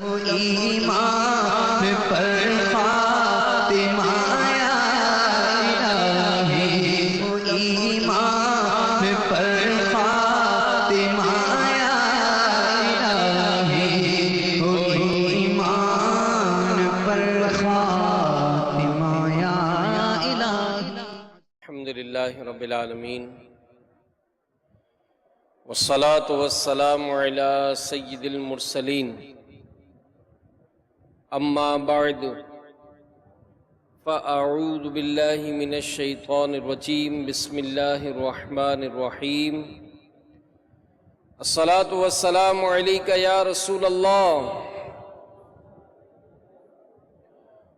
ایمان پر خاتمہ یا الہی، ایمان پر خاتمہ یا الہی، ایمان پر خاتمہ یا الہی۔ الحمدللہ رب العالمین، والصلاة والسلام علی سید المرسلین، اما بعد فاعوذ باللہ من الشیطان الرجیم، بسم اللہ الرحمن الرحیم۔ الصلاة والسلام علیک یا رسول اللہ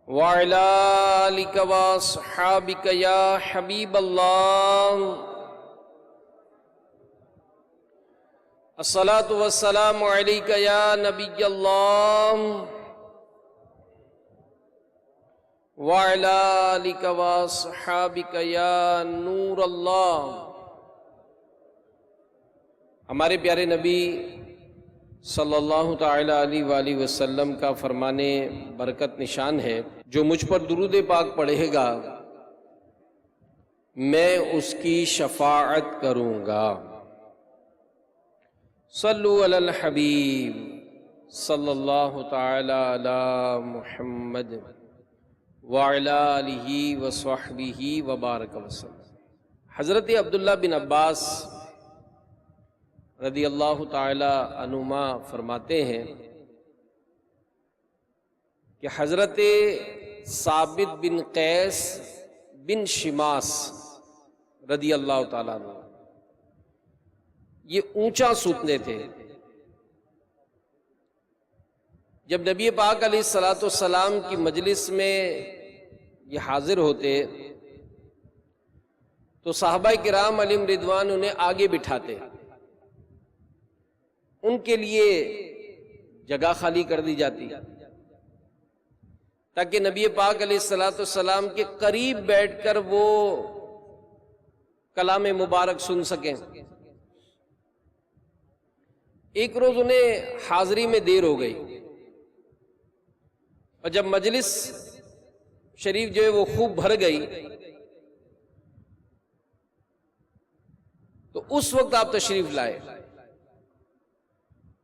وعلی آلک واصحابک یا حبیب اللہ۔ الصلاة والسلام علیک یا نبی اللہ وعلی آلک واصحابک یا نور اللہ۔ ہمارے پیارے نبی صلی اللہ تعالی علیہ وآلہ وسلم کا فرمان برکت نشان ہے، جو مجھ پر درود پاک پڑھے گا میں اس کی شفاعت کروں گا۔ صلو علی الحبیب صلی اللہ تعالی علی محمد وعلی آلہ وصحبہ وبارک وسلم۔ حضرت عبداللہ بن عباس رضی اللہ تعالی عنہما فرماتے ہیں کہ حضرت ثابت بن قیس بن شماس رضی اللہ تعالیٰ عنہ یہ اونچا ستنے تھے۔ جب نبی پاک علیہ السلام کی مجلس میں یہ حاضر ہوتے تو صحابہ کرام علیہم رضوان انہیں آگے بٹھاتے، ان کے لیے جگہ خالی کر دی جاتی تاکہ نبی پاک علیہ السلام کے قریب بیٹھ کر وہ کلام مبارک سن سکیں۔ ایک روز انہیں حاضری میں دیر ہو گئی، اور جب مجلس شریف جو ہے وہ خوب بھر گئی تو اس وقت آپ تشریف لائے۔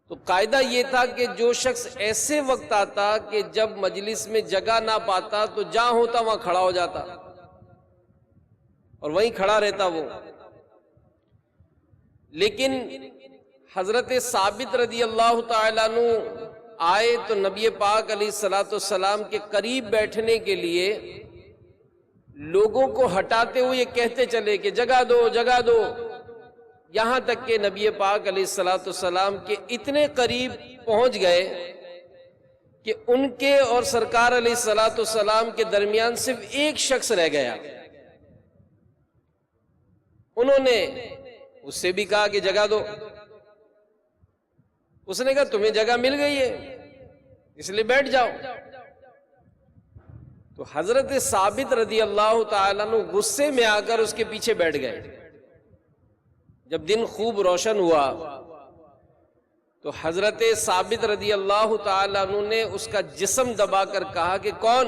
تو قاعدہ یہ تھا کہ جو شخص ایسے وقت آتا کہ جب مجلس میں جگہ نہ پاتا تو جہاں ہوتا وہاں کھڑا ہو جاتا اور وہیں کھڑا رہتا وہ۔ لیکن حضرت ثابت رضی اللہ تعالیٰ عنہ آئے تو نبی پاک علیہ السلام کے قریب بیٹھنے کے لیے لوگوں کو ہٹاتے ہوئے یہ کہتے چلے کہ جگہ دو جگہ دو، یہاں تک کہ نبی پاک علیہ السلام کے اتنے قریب پہنچ گئے کہ ان کے اور سرکار علیہ السلام کے درمیان صرف ایک شخص رہ گیا۔ انہوں نے اس سے بھی کہا کہ جگہ دو، اس نے کہا تمہیں جگہ مل گئی ہے اس لیے بیٹھ جاؤ۔ تو حضرت ثابت رضی اللہ تعالیٰ عنہ غصے میں آ کر اس کے پیچھے بیٹھ گئے۔ جب دن خوب روشن ہوا تو حضرت ثابت رضی اللہ تعالیٰ عنہ نے اس کا جسم دبا کر کہا کہ کون؟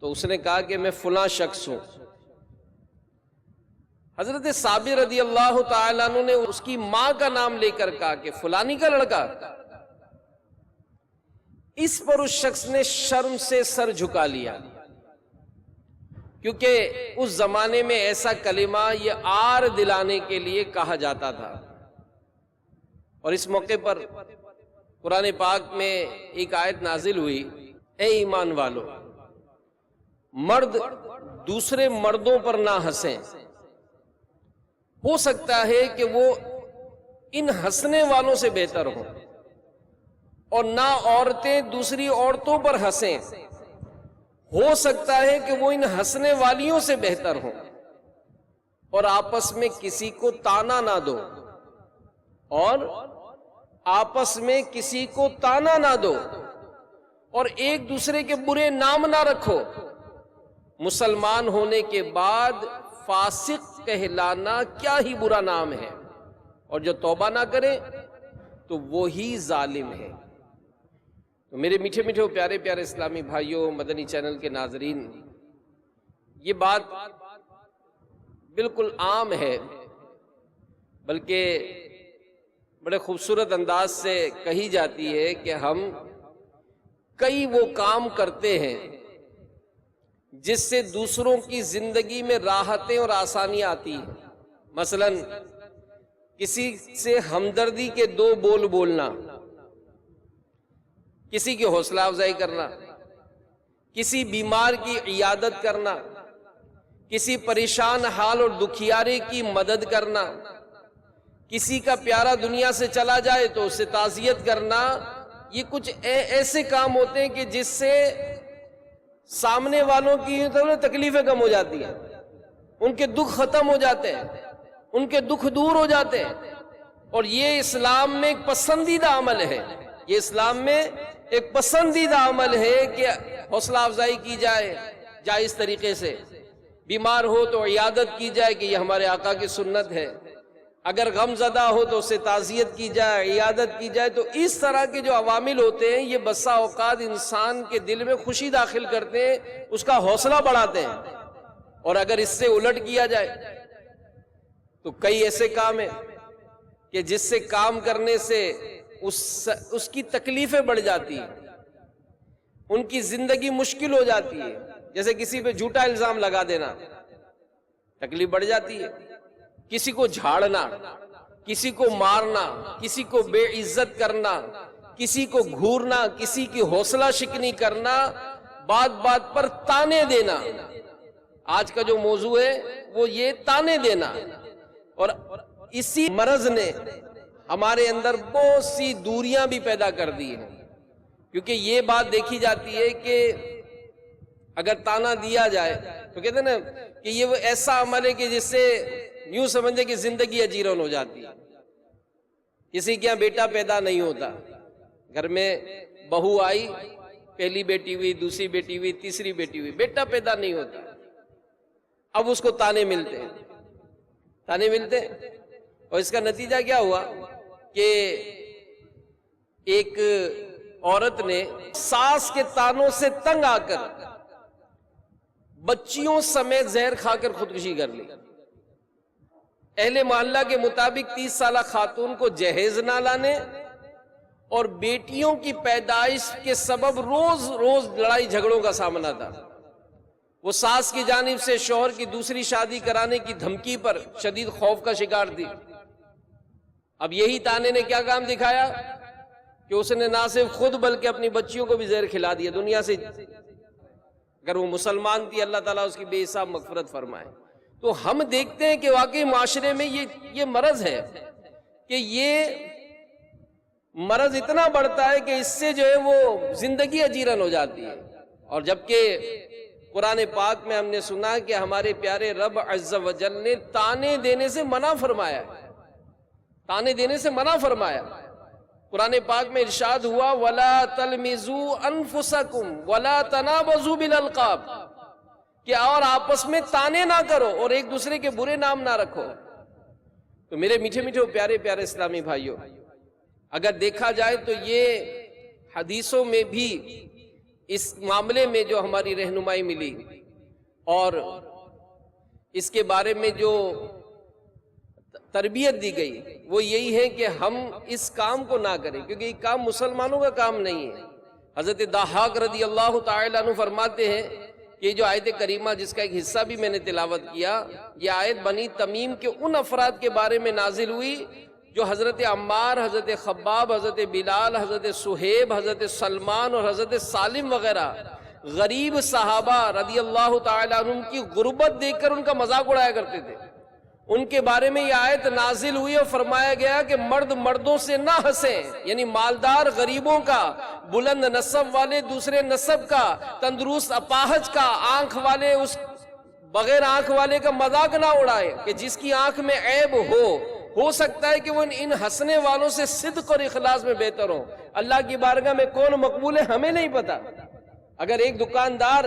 تو اس نے کہا کہ میں فلاں شخص ہوں۔ حضرت ثابت رضی اللہ تعالیٰ عنہ نے اس کی ماں کا نام لے کر کہا کہ فلانی کا لڑکا۔ اس پر اس شخص نے شرم سے سر جھکا لیا، کیونکہ اس زمانے میں ایسا کلمہ یہ آر دلانے کے لیے کہا جاتا تھا۔ اور اس موقع پر قرآن پاک میں ایک آیت نازل ہوئی، اے ایمان والو، مرد دوسرے مردوں پر نہ ہنسیں، ہو سکتا ہے کہ وہ ان ہنسنے والوں سے بہتر ہوں، اور نہ عورتیں دوسری عورتوں پر ہنسیں، ہو سکتا ہے کہ وہ ان ہنسنے والیوں سے بہتر ہوں، اور آپس میں کسی کو تانا نہ دو، اور آپس میں کسی کو تانا نہ دو، اور ایک دوسرے کے برے نام نہ رکھو۔ مسلمان ہونے کے بعد فاسق کہلانا کیا ہی برا نام ہے، اور جو توبہ نہ کرے تو وہی ظالم ہے۔ تو میرے میٹھے میٹھے پیارے پیارے اسلامی بھائیوں، مدنی چینل کے ناظرین، یہ بات بالکل عام ہے، بلکہ بڑے خوبصورت انداز سے کہی جاتی ہے کہ ہم کئی وہ کام کرتے ہیں جس سے دوسروں کی زندگی میں راحتیں اور آسانیاں آتی ہیں۔ مثلا کسی سے ہمدردی کے 2 بول بولنا، کسی کی حوصلہ افزائی کرنا، کسی بیمار کی عیادت کرنا، کسی پریشان حال اور دکھیارے کی مدد کرنا، کسی کا پیارا دنیا سے چلا جائے تو اسے تعزیت کرنا، یہ کچھ ایسے کام ہوتے ہیں کہ جس سے سامنے والوں کی تکلیفیں کم ہو جاتی ہیں، ان کے دکھ ختم ہو جاتے ہیں، ان کے دکھ دور ہو جاتے ہیں۔ اور یہ اسلام میں ایک پسندیدہ عمل ہے، یہ اسلام میں ایک پسندیدہ عمل ہے کہ حوصلہ افزائی کی جائے جائز طریقے سے، بیمار ہو تو عیادت کی جائے کہ یہ ہمارے آقا کی سنت ہے، اگر غم زدہ ہو تو اسے تعزیت کی جائے، عیادت کی جائے۔ تو اس طرح کے جو عوامل ہوتے ہیں یہ بسا اوقات انسان کے دل میں خوشی داخل کرتے ہیں، اس کا حوصلہ بڑھاتے ہیں۔ اور اگر اس سے الٹ کیا جائے تو کئی ایسے کام ہیں کہ جس سے کام کرنے سے اس کی تکلیفیں بڑھ جاتی ہیں، ان کی زندگی مشکل ہو جاتی ہے۔ جیسے کسی پہ جھوٹا الزام لگا دینا، تکلیف بڑھ جاتی ہے، کسی کو جھاڑنا، کسی کو مارنا، کسی کو بے عزت کرنا، کسی کو گھورنا، کسی کی حوصلہ شکنی کرنا، بات بات پر تانے دینا۔ آج کا جو موضوع ہے وہ یہ تانے دینا، اور اسی مرض نے ہمارے اندر بہت سی دوریاں بھی پیدا کر دی ہیں، کیونکہ یہ بات دیکھی جاتی ہے کہ اگر تانا دیا جائے تو کہتے ہیں نا کہ یہ وہ ایسا عمل ہے کہ جس سے یوں سمجھے کہ زندگی اجیرن ہو جاتی ہے۔ کسی کے یہاں بیٹا پیدا نہیں ہوتا، گھر میں بہو آئی، پہلی بیٹی ہوئی، دوسری بیٹی ہوئی، تیسری بیٹی ہوئی، بیٹا پیدا نہیں ہوتا، اب اس کو تانے ملتے ہیں، تانے ملتے ہیں۔ اور اس کا نتیجہ کیا ہوا کہ ایک عورت نے ساس کے تانوں سے تنگ آ کر بچیوں سمیت زہر کھا کر خودکشی کر لی۔ اہل محلہ کے مطابق 30 سالہ خاتون کو جہیز نہ لانے اور بیٹیوں کی پیدائش کے سبب روز روز لڑائی جھگڑوں کا سامنا تھا۔ وہ ساس کی جانب سے شوہر کی دوسری شادی کرانے کی دھمکی پر شدید خوف کا شکار تھی۔ اب یہی تانے نے کیا کام دکھایا کہ اس نے نہ صرف خود بلکہ اپنی بچیوں کو بھی زہر کھلا دیا دنیا سے۔ اگر وہ مسلمان تھی اللہ تعالیٰ اس کی بے حساب مغفرت فرمائے۔ تو ہم دیکھتے ہیں کہ واقعی معاشرے میں یہ مرض ہے کہ یہ مرض اتنا بڑھتا ہے کہ اس سے جو ہے وہ زندگی اجیرن ہو جاتی ہے۔ اور جبکہ قرآن پاک میں ہم نے سنا کہ ہمارے پیارے رب عز و جل نے تانے دینے سے منع فرمایا، تانے دینے سے منع فرمایا۔ قرآن پاک میں ارشاد ہوا وَلَا تَلْمِزُوا أَنفُسَكُمْ وَلَا تَنَابَزُوا بِالْأَلْقَابِ، کہ اور آپس میں تانے نہ کرو اور ایک دوسرے کے برے نام نہ رکھو۔ تو میرے میٹھے میٹھے پیارے پیارے اسلامی بھائیوں، اگر دیکھا جائے تو یہ حدیثوں میں بھی اس معاملے میں جو ہماری رہنمائی ملی اور اس کے بارے میں جو تربیت دی گئی وہ یہی ہے کہ ہم اس کام کو نہ کریں، کیونکہ یہ کام مسلمانوں کا کام نہیں ہے۔ حضرت ضحاک رضی اللہ تعالیٰ عنہ فرماتے ہیں کہ یہ جو آیت کریمہ جس کا ایک حصہ بھی میں نے تلاوت کیا، یہ آیت بنی تمیم کے ان افراد کے بارے میں نازل ہوئی جو حضرت عمار، حضرت خباب، حضرت بلال، حضرت سہیب، حضرت سلمان اور حضرت سالم وغیرہ غریب صحابہ رضی اللہ تعالیٰ عنہ کی غربت دیکھ کر ان کا مذاق اڑایا کرتے تھے۔ ان کے بارے میں یہ آیت نازل ہوئی اور فرمایا گیا کہ مرد مردوں سے نہ ہنسیں، یعنی مالدار غریبوں کا، بلند نسب والے دوسرے نسب کا، تندرست اپاہج کا، آنکھ والے اس بغیر آنکھ والے کا مذاق نہ اڑائے کہ جس کی آنکھ میں عیب ہو سکتا ہے کہ وہ ان ہنسنے والوں سے صدق اور اخلاص میں بہتر ہو۔ اللہ کی بارگاہ میں کون مقبول ہے ہمیں نہیں پتا۔ اگر ایک دکاندار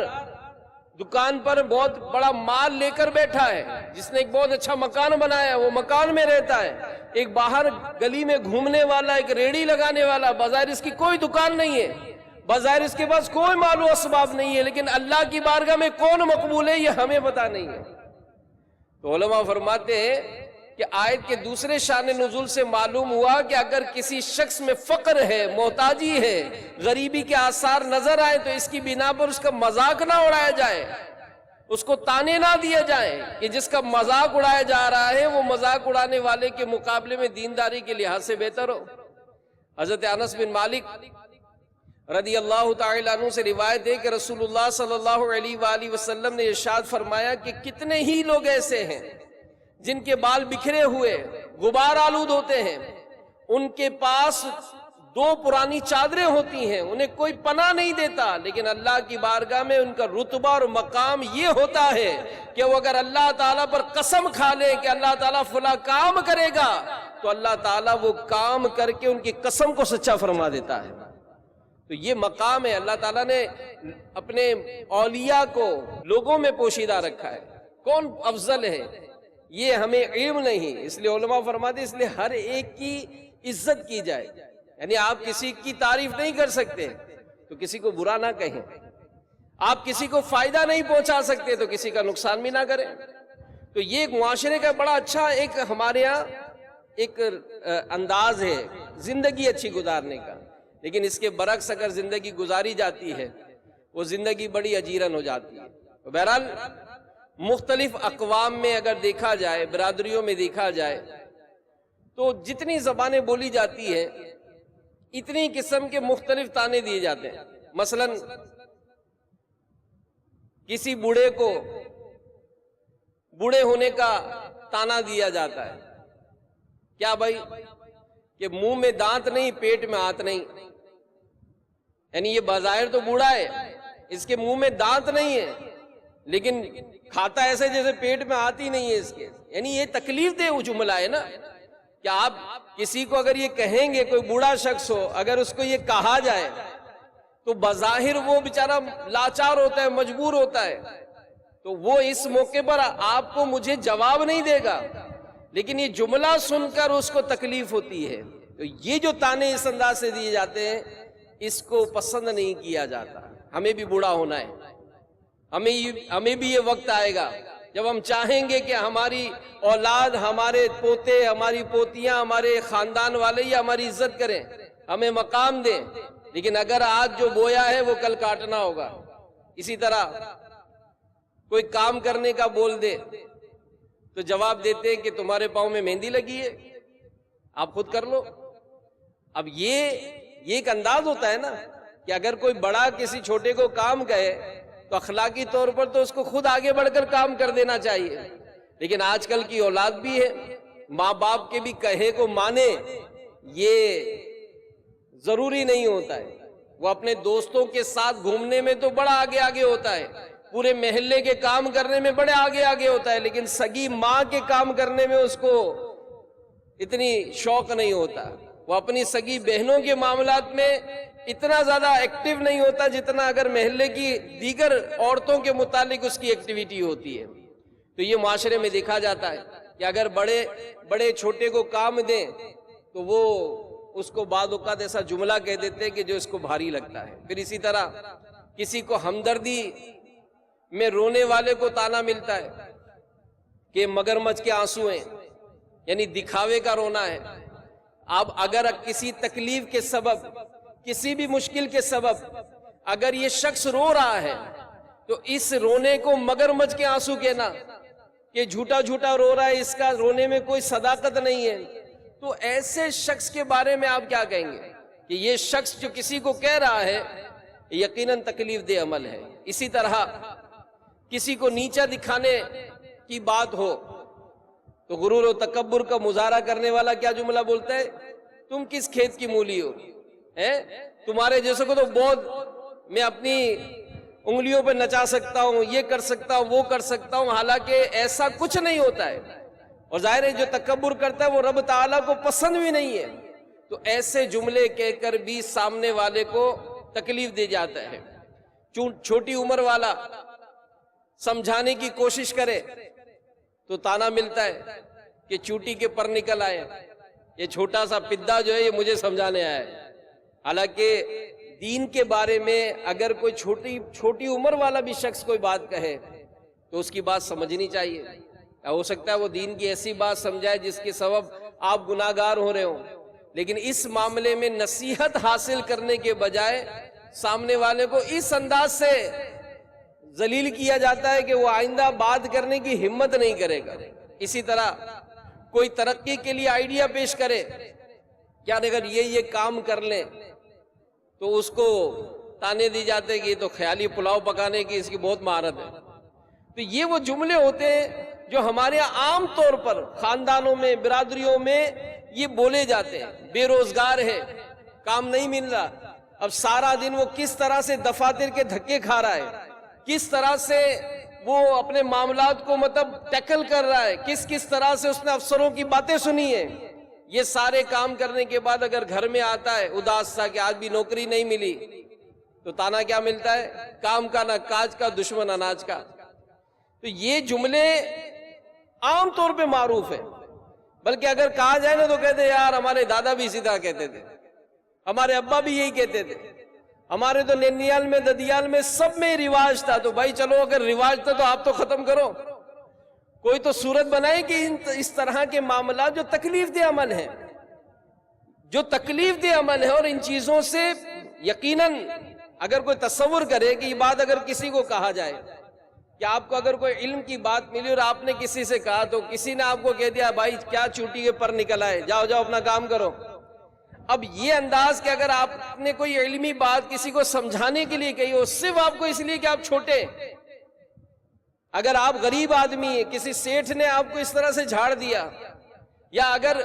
دکان پر بہت بڑا مال لے کر بیٹھا ہے، جس نے ایک بہت اچھا مکان بنایا ہے، وہ مکان میں رہتا ہے، ایک باہر گلی میں گھومنے والا، ایک ریڑھی لگانے والا، بظاہر اس کی کوئی دکان نہیں ہے، بظاہر اس کے پاس کوئی مال و اسباب نہیں ہے، لیکن اللہ کی بارگاہ میں کون مقبول ہے یہ ہمیں پتہ نہیں ہے۔ تو علماء فرماتے ہیں کہ آیت کے دوسرے شان نزول سے معلوم ہوا کہ اگر کسی شخص میں فقر ہے، محتاجی ہے، غریبی کے آثار نظر آئے تو اس کی بنا پر اس کا مذاق نہ اڑایا جائے، اس کو تانے نہ دیے جائیں کہ جس کا مذاق اڑایا جا رہا ہے وہ مذاق اڑانے والے کے مقابلے میں دینداری کے لحاظ سے بہتر ہو۔ حضرت انس بن مالک رضی اللہ تعالی عنہ سے روایت ہے کہ رسول اللہ صلی اللہ علیہ وآلہ وسلم نے ارشاد فرمایا کہ کتنے ہی لوگ ایسے ہیں جن کے بال بکھرے ہوئے غبار آلود ہوتے ہیں، ان کے پاس 2 پرانی چادریں ہوتی ہیں، انہیں کوئی پناہ نہیں دیتا، لیکن اللہ کی بارگاہ میں ان کا رتبہ اور مقام یہ ہوتا ہے کہ وہ اگر اللہ تعالیٰ پر قسم کھا لے کہ اللہ تعالیٰ فلاں کام کرے گا تو اللہ تعالیٰ وہ کام کر کے ان کی قسم کو سچا فرما دیتا ہے۔ تو یہ مقام ہے، اللہ تعالیٰ نے اپنے اولیاء کو لوگوں میں پوشیدہ رکھا ہے، کون افضل ہے یہ ہمیں علم نہیں، اس لیے علماء فرماتے ہیں اس لیے ہر ایک کی عزت کی جائے، یعنی آپ کسی کی تعریف نہیں کر سکتے تو کسی کو برا نہ کہیں، آپ کسی کو فائدہ نہیں پہنچا سکتے تو کسی کا نقصان بھی نہ کریں۔ تو یہ ایک معاشرے کا بڑا اچھا ایک ہمارے ہاں ایک انداز ہے زندگی اچھی گزارنے کا، لیکن اس کے برعکس اگر زندگی گزاری جاتی ہے وہ زندگی بڑی اجیرن ہو جاتی ہے۔ تو بہرحال مختلف اقوام میں اگر دیکھا جائے، برادریوں میں دیکھا جائے تو جتنی زبانیں بولی جاتی ہیں اتنی قسم کے مختلف تانے دیے جاتے ہیں۔ مثلا کسی بوڑھے کو بوڑھے ہونے کا تانا دیا جاتا ہے، کیا بھائی کہ منہ میں دانت نہیں پیٹ میں ہاتھ نہیں، یعنی یہ بظاہر تو بوڑھا ہے، اس کے منہ میں دانت نہیں ہے لیکن کھاتا ایسے جیسے پیٹ میں ہاتھ ہی نہیں ہے اس کے، یعنی یہ تکلیف دہ جملہ ہے نا کہ آپ کسی کو اگر یہ کہیں گے، کوئی بوڑھا شخص ہو اگر اس کو یہ کہا جائے تو بظاہر وہ بیچارہ لاچار ہوتا ہے، مجبور ہوتا ہے، تو وہ اس موقع پر آپ کو مجھے جواب نہیں دے گا، لیکن یہ جملہ سن کر اس کو تکلیف ہوتی ہے۔ تو یہ جو تانے اس انداز سے دیے جاتے ہیں اس کو پسند نہیں کیا جاتا۔ ہمیں بھی بوڑھا ہونا ہے، ہمیں بھی یہ وقت آئے گا جب ہم چاہیں گے کہ ہماری اولاد، ہمارے پوتے، ہماری پوتیاں، ہمارے خاندان والے یہ ہماری عزت کریں، ہمیں مقام دیں، لیکن اگر آج جو بویا ہے وہ کل کاٹنا ہوگا۔ اسی طرح کوئی کام کرنے کا بول دے تو جواب دیتے ہیں کہ تمہارے پاؤں میں مہندی لگی ہے، آپ خود کر لو۔ اب یہ ایک انداز ہوتا ہے نا کہ اگر کوئی بڑا کسی چھوٹے کو کام کہے تو اخلاقی طور پر تو اس کو خود آگے بڑھ کر کام کر دینا چاہیے، لیکن آج کل کی اولاد بھی ہے، ماں باپ کے بھی کہے کو مانے یہ ضروری نہیں ہوتا ہے۔ وہ اپنے دوستوں کے ساتھ گھومنے میں تو بڑا آگے آگے ہوتا ہے، پورے محلے کے کام کرنے میں بڑے آگے آگے ہوتا ہے، لیکن سگی ماں کے کام کرنے میں اس کو اتنی شوق نہیں ہوتا۔ وہ اپنی سگی بہنوں کے معاملات میں اتنا زیادہ ایکٹیو نہیں ہوتا جتنا اگر محلے کی دیگر عورتوں کے متعلق اس کی ایکٹیویٹی ہوتی ہے۔ تو یہ معاشرے میں دیکھا جاتا ہے کہ اگر بڑے چھوٹے کو کام دیں تو وہ اس کو بعض اوقات ایسا جملہ کہہ دیتے ہیں کہ جو اس کو بھاری لگتا ہے۔ پھر اسی طرح کسی کو ہمدردی میں رونے والے کو تانا ملتا ہے کہ مگرمچھ کے آنسو ہیں، یعنی دکھاوے کا رونا ہے۔ اب اگر کسی تکلیف کے سبب، کسی بھی مشکل کے سبب اگر یہ شخص رو رہا ہے تو اس رونے کو مگرمچھ کے آنسو کہنا کہ جھوٹا جھوٹا رو رہا ہے، اس کا رونے میں کوئی صداقت نہیں ہے، تو ایسے شخص کے بارے میں آپ کیا کہیں گے کہ یہ شخص جو کسی کو کہہ رہا ہے یقیناً تکلیف دہ عمل ہے۔ اسی طرح کسی کو نیچا دکھانے کی بات ہو تو غرور و تکبر کا مظاہرہ کرنے والا کیا جملہ بولتا ہے، تم کس کھیت کی مولی ہو، تمہارے جیسے کو تو بہت میں اپنی انگلیوں پہ نچا سکتا ہوں، یہ کر سکتا ہوں، وہ کر سکتا ہوں، حالانکہ ایسا کچھ نہیں ہوتا ہے۔ اور ظاہر ہے جو تکبر کرتا ہے وہ رب تعالیٰ کو پسند بھی نہیں ہے، تو ایسے جملے کہہ کر بھی سامنے والے کو تکلیف دے جاتا ہے۔ چھوٹی عمر والا سمجھانے کی کوشش کرے تو تانا ملتا ہے کہ چوٹی کے پر نکل آئے، یہ چھوٹا سا پدا جو ہے یہ مجھے سمجھانے آیا ہے۔ حالانکہ دین کے بارے میں اگر کوئی چھوٹی عمر والا بھی شخص کوئی بات کہے تو اس کی بات سمجھنی چاہیے۔ ہو سکتا ہے وہ دین کی ایسی بات سمجھائے جس کے سبب آپ گناہگار ہو رہے ہوں، لیکن اس معاملے میں نصیحت حاصل کرنے کے بجائے سامنے والے کو اس انداز سے ذلیل کیا جاتا ہے کہ وہ آئندہ بات کرنے کی ہمت نہیں کرے گا۔ اسی طرح کوئی ترقی کے لیے آئیڈیا پیش کرے کہ اگر یہ کام کر لیں تو اس کو تانے دی جاتے کہ یہ تو خیالی پلاؤ پکانے کی اس کی بہت مہارت ہے۔ تو یہ وہ جملے ہوتے ہیں جو ہمارے عام طور پر خاندانوں میں، برادریوں میں یہ بولے جاتے ہیں۔ بے روزگار ہے، کام نہیں مل رہا، اب سارا دن وہ کس طرح سے دفاتر کے دھکے کھا رہا ہے، کس طرح سے وہ اپنے معاملات کو ٹیکل کر رہا ہے، کس طرح سے اس نے افسروں کی باتیں سنی ہیں۔ یہ سارے کام کرنے کے بعد اگر گھر میں آتا ہے اداس سا کہ آج بھی نوکری نہیں ملی، تو تانا کیا ملتا ہے؟ کام کا نہ کاج کا، دشمن اناج کا۔ تو یہ جملے عام طور پہ معروف ہیں، بلکہ اگر کہا جائے نا تو کہتے ہیں یار ہمارے دادا بھی اسی طرح کہتے تھے، ہمارے ابا بھی یہی کہتے تھے، ہمارے تو نینیال میں، ددیال میں سب میں رواج تھا۔ تو بھائی چلو اگر رواج تھا تو آپ تو ختم کرو، کوئی تو صورت بنائے کہ اس طرح کے معاملات جو تکلیف دہ عمل ہیں، جو تکلیف دہ عمل ہے، اور ان چیزوں سے یقیناً اگر کوئی تصور کرے کہ یہ بات اگر کسی کو کہا جائے کہ آپ کو اگر کوئی علم کی بات ملی اور آپ نے کسی سے کہا تو کسی نے آپ کو کہہ دیا بھائی کیا چوٹی کے پر نکل آئے، جاؤ جاؤ اپنا کام کرو۔ اب یہ انداز کہ اگر آپ نے کوئی علمی بات کسی کو سمجھانے کے لیے کہی ہو، صرف آپ کو اس لیے کہ آپ چھوٹے، اگر آپ غریب آدمی ہیں، کسی سیٹھ نے آپ کو اس طرح سے جھاڑ دیا، یا اگر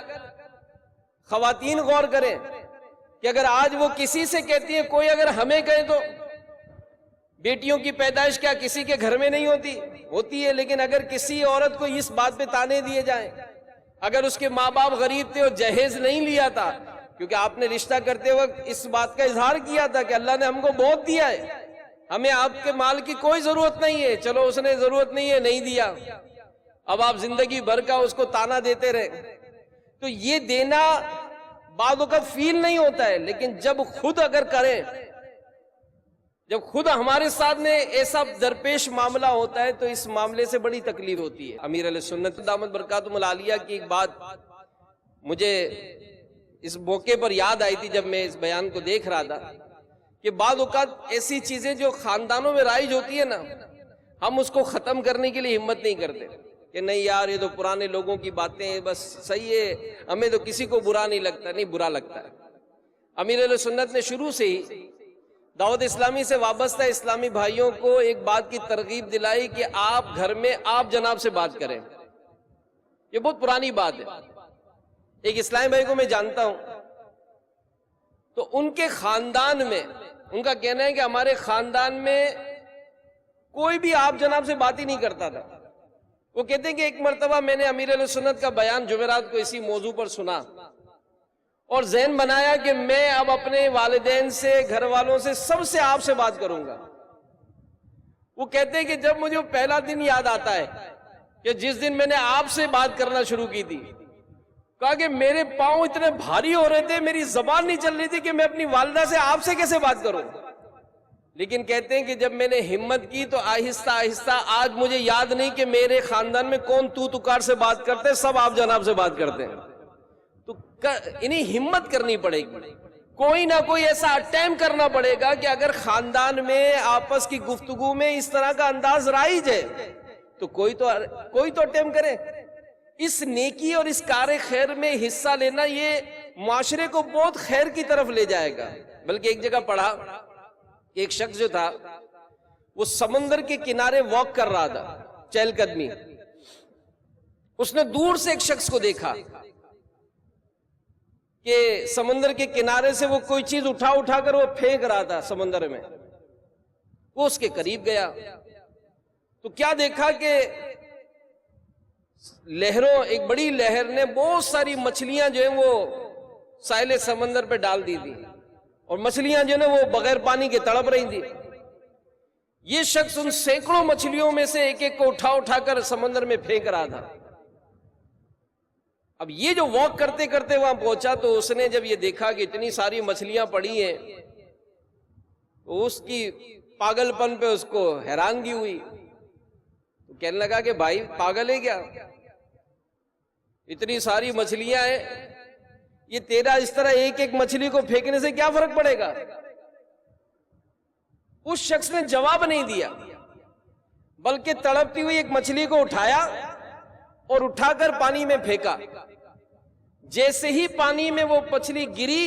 خواتین غور کریں کہ اگر آج وہ کسی سے کہتی ہیں، کوئی اگر ہمیں کہے تو بیٹیوں کی پیدائش کیا کسی کے گھر میں نہیں ہوتی ہے، لیکن اگر کسی عورت کو اس بات پہ تانے دیے جائیں، اگر اس کے ماں باپ غریب تھے اور جہیز نہیں لیا تھا، کیونکہ آپ نے رشتہ کرتے وقت اس بات کا اظہار کیا تھا کہ اللہ نے ہم کو بہت دیا ہے، ہمیں آپ کے مال کی کوئی ضرورت نہیں ہے، چلو اس نے ضرورت نہیں ہے نہیں دیا، اب آپ زندگی بھر کا اس کو تانا دیتے رہے۔ تو یہ دینا بعض اوقات فیل نہیں ہوتا ہے، لیکن جب خود اگر کریں، جب خود ہمارے ساتھ میں ایسا درپیش معاملہ ہوتا ہے تو اس معاملے سے بڑی تکلیف ہوتی ہے۔ امیر علیہ سنت دامت برکاتہم العالیہ کی ایک بات مجھے اس موقع پر یاد آئی تھی جب میں اس بیان کو دیکھ رہا تھا، کہ بعض اوقات ایسی چیزیں جو خاندانوں میں رائج ہوتی ہے نا، ہم اس کو ختم کرنے کے لیے ہمت نہیں کرتے کہ نہیں یار یہ تو پرانے لوگوں کی باتیں ہیں، بس صحیح ہے، ہمیں تو کسی کو برا نہیں لگتا۔ نہیں، برا لگتا ہے۔ امیر علیہ سنت نے شروع سے ہی دعوت اسلامی سے وابستہ اسلامی بھائیوں کو ایک بات کی ترغیب دلائی کہ آپ گھر میں آپ جناب سے بات کریں۔ یہ بہت پرانی بات ہے۔ ایک اسلامی بھائی کو میں جانتا ہوں، تو ان کے خاندان میں ان کا کہنا ہے کہ ہمارے خاندان میں کوئی بھی آپ جناب سے بات ہی نہیں کرتا تھا۔ وہ کہتے ہیں کہ ایک مرتبہ میں نے امیر علیہ سنت کا بیان جمعرات کو اسی موضوع پر سنا اور ذہن بنایا کہ میں اب اپنے والدین سے، گھر والوں سے، سب سے آپ سے بات کروں گا۔ وہ کہتے ہیں کہ جب مجھے پہلا دن یاد آتا ہے کہ جس دن میں نے آپ سے بات کرنا شروع کی تھی، کہا کہ میرے پاؤں اتنے بھاری ہو رہے تھے، میری زبان نہیں چل رہی تھی کہ میں اپنی والدہ سے آپ سے کیسے بات کروں۔ لیکن کہتے ہیں کہ جب میں نے ہمت کی تو آہستہ آہستہ آج مجھے یاد نہیں کہ میرے خاندان میں کون تو تکار سے بات کرتے، سب آپ جناب سے بات کرتے ہیں۔ تو انہیں ہمت کرنی پڑے گی، کوئی نہ کوئی ایسا اٹیمپٹ کرنا پڑے گا کہ اگر خاندان میں آپس کی گفتگو میں اس طرح کا انداز رائج ہے تو کوئی تو اٹیمپٹ کرے۔ اس نیکی اور اس کار خیر میں حصہ لینا یہ معاشرے کو بہت خیر کی طرف لے جائے گا۔ بلکہ ایک جگہ پڑھا کہ ایک شخص جو تھا وہ سمندر کے کنارے واک کر رہا تھا، چہل قدمی۔ اس نے دور سے ایک شخص کو دیکھا کہ سمندر کے کنارے سے وہ کوئی چیز اٹھا کر وہ پھینک رہا تھا سمندر میں۔ وہ اس کے قریب گیا تو کیا دیکھا کہ لہروں، ایک بڑی لہر نے بہت ساری مچھلیاں جو ہیں وہ ساحل سمندر پہ ڈال دی تھی، اور مچھلیاں جو ہے وہ بغیر پانی کے تڑپ رہی تھی۔ یہ شخص ان سینکڑوں مچھلیوں میں سے ایک ایک کو اٹھا اٹھا کر سمندر میں پھینک رہا تھا۔ اب یہ جو واک کرتے کرتے وہاں پہنچا تو اس نے جب یہ دیکھا کہ اتنی ساری مچھلیاں پڑی ہیں تو اس کی پاگل پن پہ اس کو حیرانگی ہوئی، تو کہنے لگا کہ بھائی پاگل ہے کیا، اتنی ساری مچھلیاں ہیں، یہ تیرا اس طرح ایک ایک مچھلی کو پھینکنے سے کیا فرق پڑے گا؟ اس شخص نے جواب نہیں دیا، بلکہ تڑپتی ہوئی ایک مچھلی کو اٹھایا اور اٹھا کر پانی میں پھینکا۔ جیسے ہی پانی میں وہ مچھلی گری،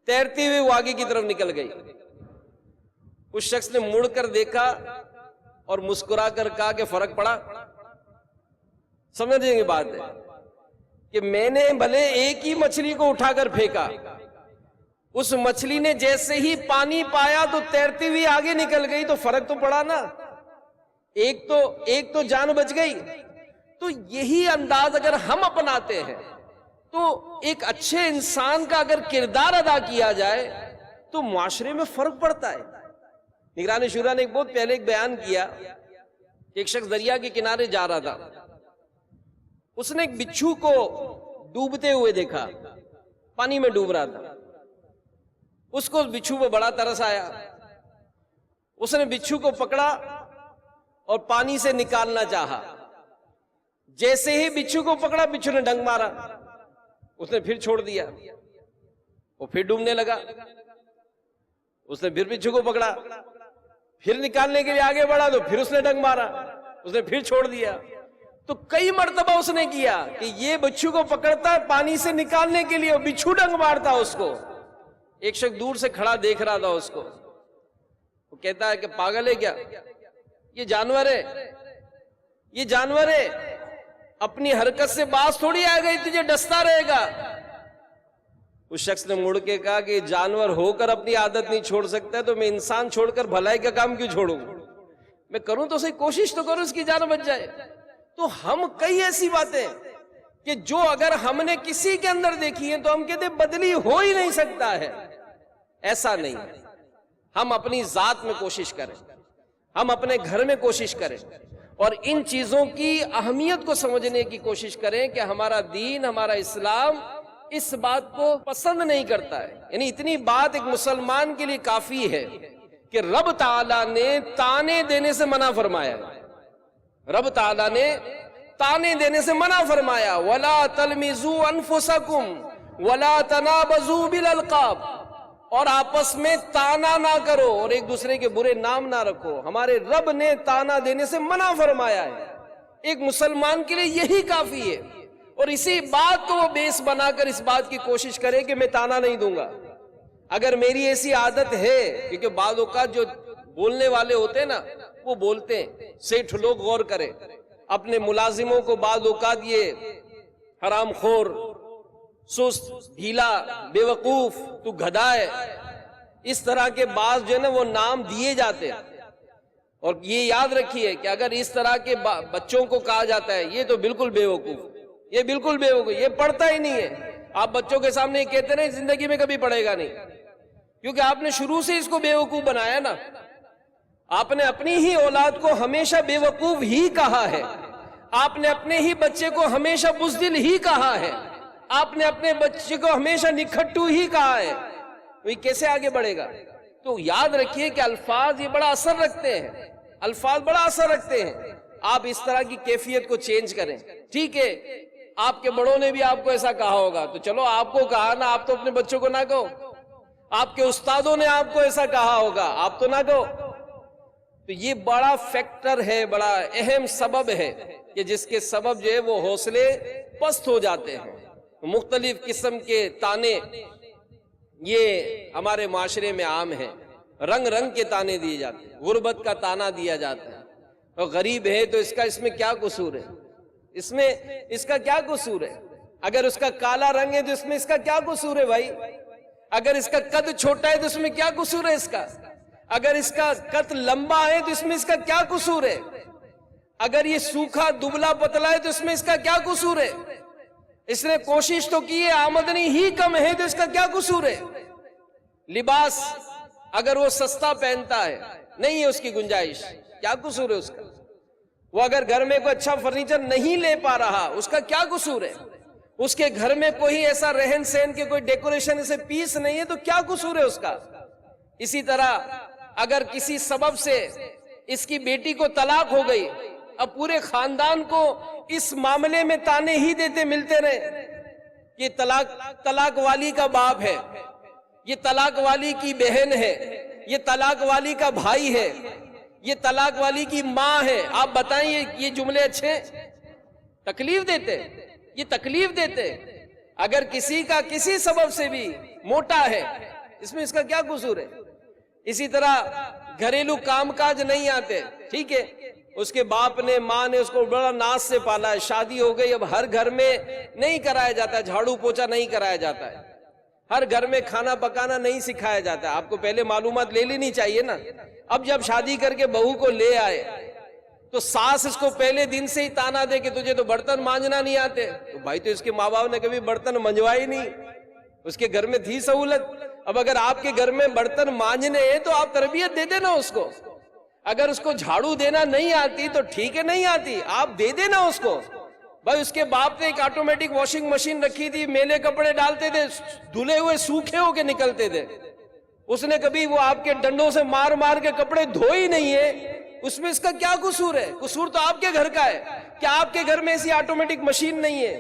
تیرتے ہوئے وہ آگے کی طرف نکل گئی۔ اس شخص نے مڑ کر دیکھا اور مسکرا کر کہا کہ فرق پڑا؟ سمجھیں گے بات ہے کہ میں نے بھلے ایک ہی مچھلی کو اٹھا کر پھینکا، اس مچھلی نے جیسے ہی پانی پایا تو تیرتی ہوئی آگے نکل گئی، تو فرق تو پڑا نا، ایک تو جان بچ گئی۔ تو یہی انداز اگر ہم اپناتے ہیں تو ایک اچھے انسان کا اگر کردار ادا کیا جائے تو معاشرے میں فرق پڑتا ہے۔ نگران شورا نے بہت پہلے ایک بیان کیا کہ ایک شخص دریا کے کنارے جا رہا تھا، اس نے ایک بچھو کو ڈوبتے ہوئے دیکھا، پانی میں ڈوب رہا تھا، اس کو اس بچھو پہ بڑا ترس آیا، اس نے بچھو کو پکڑا اور پانی سے نکالنا چاہا، جیسے ہی بچھو کو پکڑا بچھو نے ڈنگ مارا، اس نے پھر چھوڑ دیا، وہ پھر ڈوبنے لگا، اس نے پھر بچھو کو پکڑا، پھر نکالنے کے لیے آگے بڑھا تو پھر اس نے ڈنگ مارا، اس نے پھر چھوڑ دیا۔ تو کئی مرتبہ اس نے کیا کہ یہ بچھو کو پکڑتا پانی سے نکالنے کے لیے، بچھو ڈنگ مارتا اس کو۔ ایک شخص دور سے کھڑا دیکھ رہا تھا اس کو، وہ کہتا ہے کہ پاگل ہے کیا، یہ جانور ہے، یہ جانور ہے، اپنی حرکت سے باز تھوڑی آ گئی تجھے ڈستا رہے گا۔ اس شخص نے مڑ کے کہا کہ جانور ہو کر اپنی عادت نہیں چھوڑ سکتا تو میں انسان چھوڑ کر بھلائی کا کام کیوں چھوڑوں، میں کروں تو صحیح، کوشش تو کروں اس کی جان بچ جائے۔ تو ہم کئی ایسی باتیں کہ جو اگر ہم نے کسی کے اندر دیکھی ہیں تو ہم کہتے بدلی ہو ہی نہیں سکتا ہے، ایسا نہیں ہے۔ ہم اپنی ذات میں کوشش کریں، ہم اپنے گھر میں کوشش کریں اور ان چیزوں کی اہمیت کو سمجھنے کی کوشش کریں کہ ہمارا دین، ہمارا اسلام اس بات کو پسند نہیں کرتا ہے۔ یعنی اتنی بات ایک مسلمان کے لیے کافی ہے کہ رب تعالیٰ نے تانے دینے سے منع فرمایا، رب تعالیٰ نے تانے دینے سے منع فرمایا، وَلَا تَلْمِزُوا أَنفُسَكُمْ وَلَا تَنَابَزُوا بِالْأَلْقَابِ، اور آپس میں تانا نہ کرو اور ایک دوسرے کے برے نام نہ رکھو۔ ہمارے رب نے تانا دینے سے منع فرمایا ہے، ایک مسلمان کے لیے یہی کافی ہے۔ اور اسی بات کو وہ بیس بنا کر اس بات کی کوشش کرے کہ میں تانا نہیں دوں گا۔ اگر میری ایسی عادت ہے، کیونکہ بعض اوقات جو بولنے والے ہوتے ہیں نا وہ بولتے ہیں، سیٹھ لوگ غور کریں، اپنے ملازموں کو بعض اوقات یہ حرام خور، سست، ڈھیلا، بے وقوف، تو گدھا ہے، اس طرح کے بعض جو ہے نا وہ نام دیے جاتے ہیں۔ اور یہ یاد رکھیے کہ اگر اس طرح کے بچوں کو کہا جاتا ہے یہ تو بالکل بے وقوف، یہ بالکل بے وقوف، یہ پڑھتا ہی نہیں ہے، آپ بچوں کے سامنے یہ کہتے نہیں، زندگی میں کبھی پڑھے گا نہیں، کیونکہ آپ نے شروع سے اس کو بے وقوف بنایا نا۔ آپ نے اپنی ہی اولاد کو ہمیشہ بے وقوف ہی کہا ہے، آپ نے اپنے ہی بچے کو ہمیشہ بزدل ہی کہا ہے، آپ نے اپنے بچے کو ہمیشہ نکھٹو ہی کہا ہے، تو یہ کیسے آگے بڑھے گا؟ تو یاد رکھیے کہ الفاظ یہ بڑا اثر رکھتے ہیں، الفاظ بڑا اثر رکھتے ہیں۔ آپ اس طرح کی کیفیت کو چینج کریں۔ ٹھیک ہے، آپ کے بڑوں نے بھی آپ کو ایسا کہا ہوگا تو چلو آپ کو کہا نا، آپ تو اپنے بچوں کو نہ کہو۔ آپ کے استادوں نے آپ کو ایسا کہا ہوگا، آپ تو نہ کہو۔ تو یہ بڑا فیکٹر ہے، بڑا اہم سبب ہے کہ جس کے سبب جو ہے وہ حوصلے پست ہو جاتے ہیں۔ مختلف قسم کے تانے یہ ہمارے معاشرے میں عام ہیں، رنگ رنگ کے تانے دیے جاتے ہیں، غربت کا تانا دیا جاتا ہے، اور غریب ہے تو اس میں کیا قصور ہے، اس کا کیا قصور ہے؟ اگر اس کا کالا رنگ ہے تو اس کا کیا قصور ہے بھائی؟ اگر اس کا قد چھوٹا ہے تو اس میں کیا قصور ہے اس کا؟ اگر اس کا قد لمبا ہے تو اس کا کیا قصور ہے؟ اگر یہ سوکھا دبلا پتلا ہے تو اس کا کیا قصور ہے؟ اس نے کوشش تو کی ہے، آمدنی ہی کم ہے تو اس کا کیا قصور ہے؟ لباس اگر وہ سستا پہنتا ہے، نہیں ہے اس کی گنجائش، کیا قصور ہے اس کا؟ وہ اگر گھر میں کوئی اچھا فرنیچر نہیں لے پا رہا، اس کا کیا قصور ہے؟ اس کے گھر میں کوئی ایسا رہن سہن کے کوئی ڈیکوریشن ایسے پیس نہیں ہے تو کیا قصور ہے اس کا؟ اسی طرح اگر کسی سبب سے اس کی بیٹی کو طلاق ہو گئی، اب پورے خاندان کو اس معاملے میں تانے ہی دیتے ملتے رہے کہ طلاق والی کا باپ ہے، یہ طلاق والی کی بہن ہے، یہ طلاق والی کا بھائی ہے، یہ طلاق والی کی ماں ہے. آپ بتائیں یہ جملے اچھے؟ تکلیف دیتے، یہ تکلیف دیتے. اگر کسی کا کسی سبب سے بھی موٹا ہے، اس میں اس کا کیا قصور ہے؟ اسی طرح گھریلو کام کاج نہیں آتے، ٹھیک ہے، اس کے باپ نے ماں نے اس کو بڑا ناز سے پالا ہے، شادی ہو گئی، اب ہر گھر میں نہیں کرایا جاتا، جھاڑو پوچھا نہیں کرایا جاتا ہے، ہر گھر میں کھانا پکانا نہیں سکھایا جاتا ہے. آپ کو پہلے معلومات لے لینی چاہیے نا. اب جب شادی کر کے بہو کو لے آئے تو ساس اس کو پہلے دن سے ہی تانا دے کہ تجھے تو برتن مانجنا نہیں آتے. تو بھائی تو اس کے ماں باپ نے کبھی برتن منجوائے نہیں، اس کے گھر میں تھی سہولت. اب اگر آپ کے گھر میں برتن مانجنے ہیں تو آپ تربیت دے دینا اس کو. اگر اس کو جھاڑو دینا نہیں آتی تو ٹھیک ہے، نہیں آتی، آپ دے دینا اس کو. بھائی اس کے باپ نے ایک آٹومیٹک واشنگ مشین رکھی تھی، میلے کپڑے ڈالتے تھے، دھلے ہوئے سوکھے ہو کے نکلتے تھے. اس نے کبھی وہ آپ کے ڈنڈوں سے مار مار کے کپڑے دھوئی نہیں ہے، اس میں اس کا کیا قصور ہے؟ قصور تو آپ کے گھر کا ہے. کیا آپ کے گھر میں ایسی آٹومیٹک مشین نہیں ہے؟